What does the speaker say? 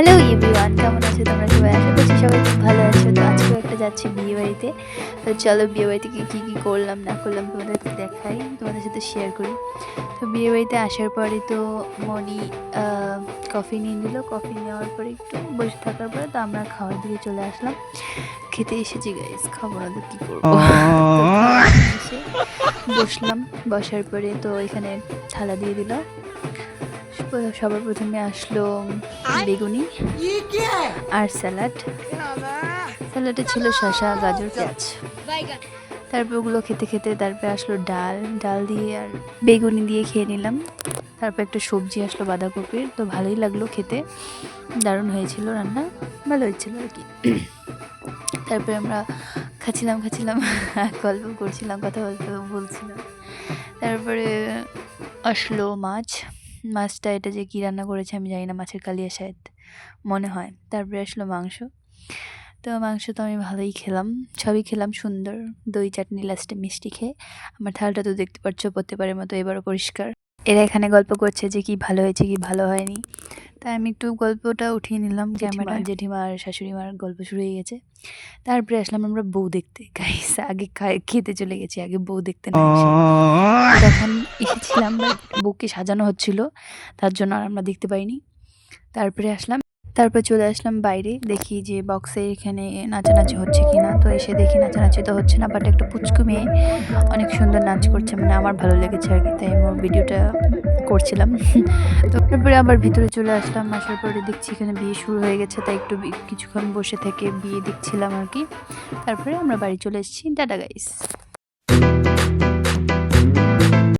Hello everyone, কেমন আছো তোমরা সবাই? আশা করছি সবাই খুব ভালো আছো। তো আজকেও একটা যাচ্ছি বিয়েবাড়িতে। তো চলো বিয়েবাড়ি থেকে কী করলাম না করলাম তোমাদের দেখাই, তোমাদের সাথে শেয়ার করি। তো বিয়েবাড়িতে আসার পরে তো মনি কফি নিয়ে নিল। কফি নেওয়ার পরে একটু বসে থাকার পরে তো আমরা খাওয়ার দিকে চলে আসলাম। খেতে এসেছি গাইস, খাবো না তো কী করবো। তো খাওয়া এসে বসলাম। বসার পরে তো এখানে থালা দিয়ে দিল। সবার প্রথমে আসলো বেগুনি আর স্যালাড। স্যালাডে ছিল শসা, গাজর, পেঁয়াজ। তারপর ওগুলো খেতে খেতে তারপরে আসলো ডাল। ডাল দিয়ে আর বেগুনি দিয়ে খেয়ে নিলাম। তারপর একটা সবজি আসলো বাঁধাকপির। তো ভালোই লাগলো খেতে, দারুণ হয়েছিল রান্না, ভালো হয়েছিল আর কি। তারপরে আমরা খাচ্ছিলাম গল্প করছিলাম, কথা বলছিলাম। তারপরে আসলো মাছটা এটা যে কী রান্না করেছে আমি জানি না, মাছের কালিয়া শায়দ মনে হয়। তারপরে আসলো মাংস। তো মাংস তো আমি ভালোই খেলাম, সবই খেলাম সুন্দর। দই চাটনি, লাস্টে মিষ্টি খেয়ে আমার থালটা তো দেখতে পাচ্ছ প্রত্যেকবারের মতো এবারও পরিষ্কার। এরা এখানে গল্প করছে যে কি ভালো হয়েছে কি ভালো হয়নি। তাই আমি একটু গল্পটা উঠিয়ে নিলাম ক্যামেরা। জেঠিমা আর শাশুড়ি মার গল্প শুরু হয়ে গেছে। তারপরে আসলাম আমরা বউ দেখতে। গাইস আগে খেতে চলে গেছি, আগে বউ দেখতে না এসে। তখন এসেছিলাম বাট বউকে সাজানো হচ্ছিল, তার জন্য আর আমরা দেখতে পাইনি। তারপরে চলে আসলাম বাইরে, দেখি যে বক্সে এখানে নাচানাচি হচ্ছে কিনা। তো এসে দেখি নাচানাচি তো হচ্ছে না, বাট একটা পুচকু মেয়ে অনেক সুন্দর নাচ করছে, মানে আমার ভালো লেগেছে আর কি, তাই আমি ওর ভিডিওটা করছিলাম। তো তারপরে আবার ভিতরে চলে আসলাম। আসার পরে দেখছি এখানে বিয়ে শুরু হয়ে গেছে, তাই একটু কিছুক্ষণ বসে থেকে বিয়ে দেখছিলাম আর কি। তারপরে আমরা বাড়ি চলে এসেছি। Tata guys.